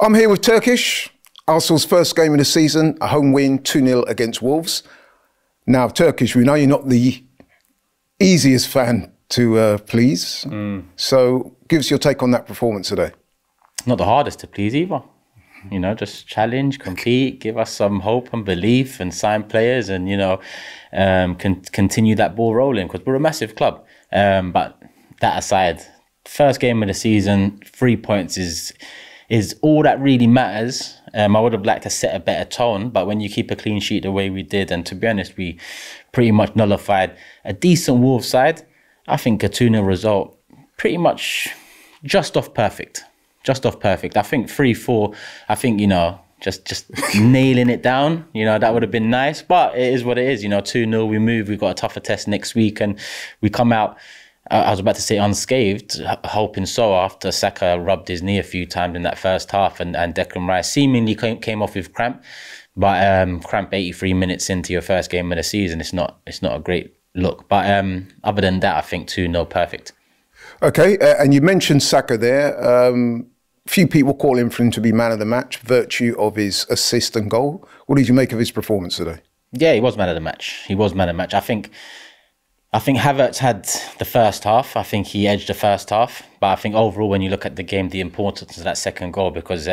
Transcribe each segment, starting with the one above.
I'm here with Turkish, Arsenal's first game of the season, a home win, 2-0 against Wolves. Now, Turkish, we know you're not the easiest fan to please. So give us your take on that performance today. Not the hardest to please either. You know, just challenge, compete, give us some hope and belief and sign players and, you know, continue that ball rolling because we're a massive club. But that aside, first game of the season, 3 points is all that really matters. I would have liked to set a better tone, but when you keep a clean sheet the way we did, and to be honest, we pretty much nullified a decent Wolves side, I think a 2-0 result, pretty much just off perfect. Just off perfect. I think 3-4, I think, you know, just nailing it down, you know, that would have been nice, but it is what it is, you know, 2-0, we move, we've got a tougher test next week, and we come out, I was about to say unscathed, hoping so, after Saka rubbed his knee a few times in that first half, and Declan Rice seemingly came off with cramp, but cramp 83 minutes into your first game of the season, it's not a great look. But other than that, I think 2-0 perfect. Okay, and you mentioned Saka there. Few people call him for him to be man of the match, virtue of his assist and goal. What did you make of his performance today? Yeah, he was man of the match. He was man of the match. I think Havertz had the first half. I think he edged the first half. But I think overall, when you look at the game, the importance of that second goal, because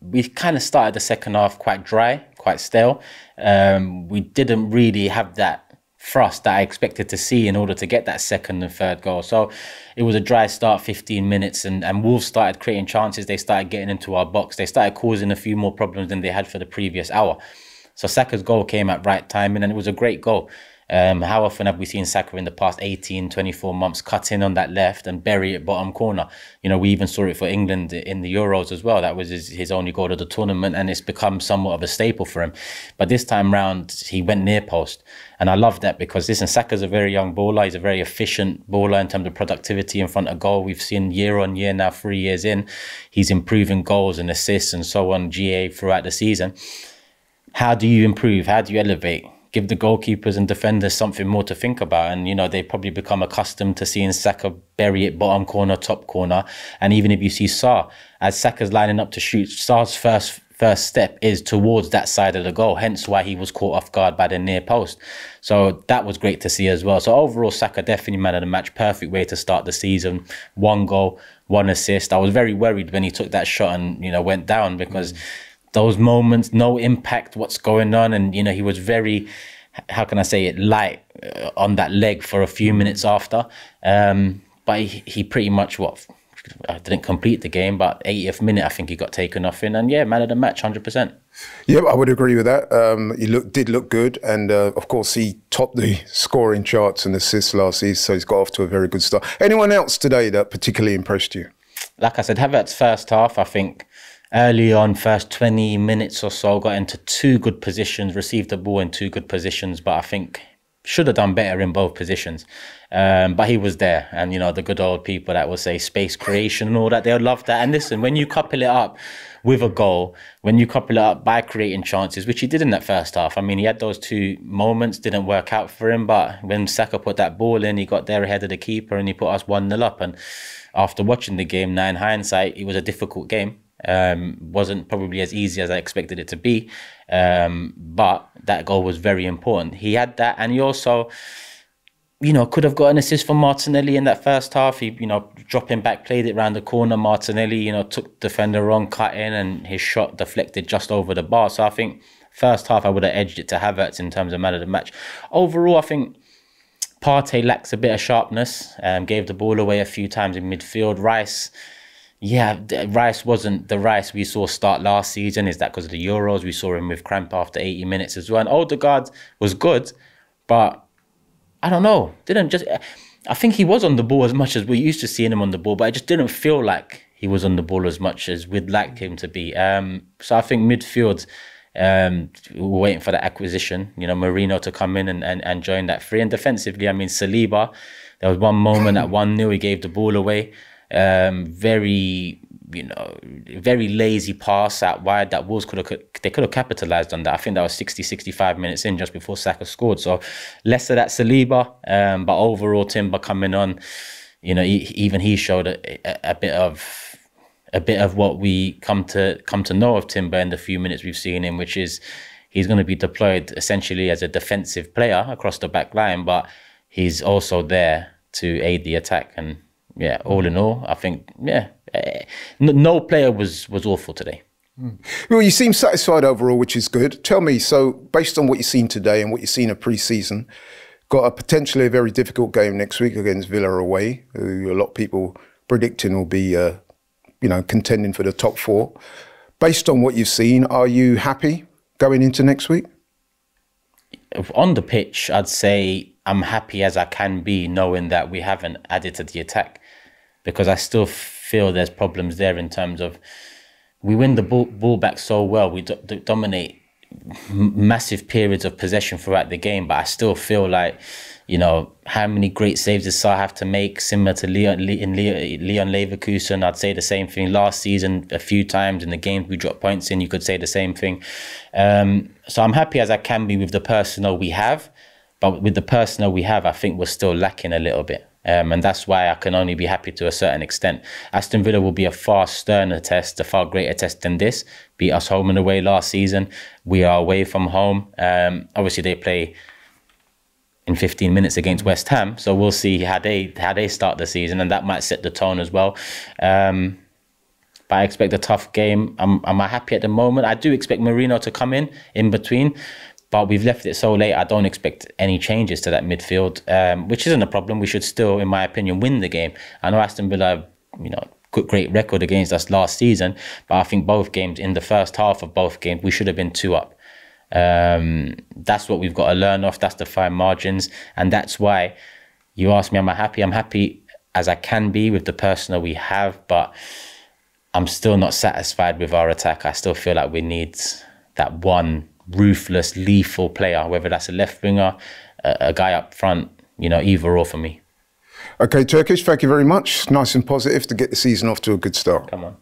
we kind of started the second half quite dry, quite stale. We didn't really have that thrust that I expected to see in order to get that second and third goal. So it was a dry start, 15 minutes, and Wolves started creating chances. They started getting into our box. They started causing a few more problems than they had for the previous hour. So Saka's goal came at right timing, and it was a great goal. How often have we seen Saka in the past 18, 24 months cut in on that left and bury it bottom corner? You know, we even saw it for England in the Euros as well. That was his only goal of the tournament, and it's become somewhat of a staple for him. But this time round, he went near post. And I love that because, listen, Saka's a very young bowler. He's a very efficient bowler in terms of productivity in front of goal. We've seen year on year now, 3 years in, he's improving goals and assists and so on, GA throughout the season. How do you improve? How do you elevate? Give the goalkeepers and defenders something more to think about. And, you know, they've probably become accustomed to seeing Saka bury it bottom corner, top corner. And even if you see Sarr, as Saka's lining up to shoot, Sarr's first step is towards that side of the goal, hence why he was caught off guard by the near post. So that was great to see as well. So overall, Saka definitely man of the match. Perfect way to start the season. 1 goal, 1 assist. I was very worried when he took that shot and, you know, went down, because those moments, no impact, what's going on. And, you know, he was very, how can I say it, light on that leg for a few minutes after. But he pretty much, didn't complete the game, but 80th minute, I think he got taken off in. And yeah, man of the match, 100%. Yeah, I would agree with that. He did look good. And of course, he topped the scoring charts and assists last season, so he's got off to a very good start. Anyone else today that particularly impressed you? Like I said, Havertz first half, I think, early on, first 20 minutes or so, got into 2 good positions, received the ball in 2 good positions, but I think should have done better in both positions. But he was there. And, you know, the good old people that will say space creation and all that, they'll love that. And listen, when you couple it up with a goal, when you couple it up by creating chances, which he did in that first half. I mean, he had those 2 moments, didn't work out for him. But when Saka put that ball in, he got there ahead of the keeper and he put us 1-0 up. And after watching the game now in hindsight, it was a difficult game. Wasn't probably as easy as I expected it to be, but that goal was very important. He had that, and he also, you know, could have got an assist from Martinelli in that first half. He, you know, dropping back, played it round the corner. Martinelli, you know, took defender wrong, cut in, and his shot deflected just over the bar. So I think first half I would have edged it to Havertz in terms of man of the match. Overall, I think Partey lacks a bit of sharpness. Gave the ball away a few times in midfield. Rice. Yeah, Rice wasn't the Rice we saw start last season. Is that because of the Euros? We saw him with cramp after 80 minutes as well. And Odegaard was good, but I don't know. I think he was on the ball as much as we used to seeing him on the ball, but I just didn't feel like he was on the ball as much as we'd like him to be. So I think midfield, we're waiting for that acquisition, you know, Marino to come in and join that free. And defensively, I mean, Saliba, there was one moment at 1-0, he gave the ball away. Very, you know, very lazy pass out wide that Wolves could have capitalised on that. I think that was 60, 65 minutes in just before Saka scored. So less of that Saliba, but overall Timber coming on, you know, even he showed a bit of a bit of what we come to know of Timber in the few minutes we've seen him, which is he's going to be deployed essentially as a defensive player across the back line, but he's also there to aid the attack. And yeah, all in all, I think no player was awful today. Well, you seem satisfied overall, which is good. Tell me, so based on what you've seen today and what you've seen in pre-season, got a potentially a very difficult game next week against Villa away, who a lot of people predicting will be, contending for the top 4. Based on what you've seen, are you happy going into next week? On the pitch, I'd say I'm happy as I can be, knowing that we haven't added to the attack, because I still feel there's problems there in terms of we win the ball back so well. We dominate massive periods of possession throughout the game, but I still feel like, how many great saves does Saar have to make, similar to Leon Leverkusen? I'd say the same thing. Last season, a few times in the games we dropped points in, you could say the same thing. So I'm happy as I can be with the personnel we have, but with the personnel we have, I think we're still lacking a little bit. And that's why I can only be happy to a certain extent. Aston Villa will be a far sterner test, a far greater test than this. Beat us home and away last season. We are away from home. Obviously, they play in 15 minutes against West Ham, so we'll see how they start the season, and that might set the tone as well. But I expect a tough game. I'm happy at the moment. I do expect Marino to come in between. But we've left it so late, I don't expect any changes to that midfield, which isn't a problem. We should still, in my opinion, win the game. I know Aston Villa, great record against us last season, but I think both games, in the first half of both games, we should have been 2 up. That's what we've got to learn off. That's the fine margins. And that's why you ask me, am I happy? I'm happy as I can be with the personnel we have, but I'm still not satisfied with our attack. I still feel like we need that one ruthless, lethal player, whether that's a left winger, a guy up front, either or for me. Okay, Turkish, thank you very much. Nice and positive to get the season off to a good start. Come on.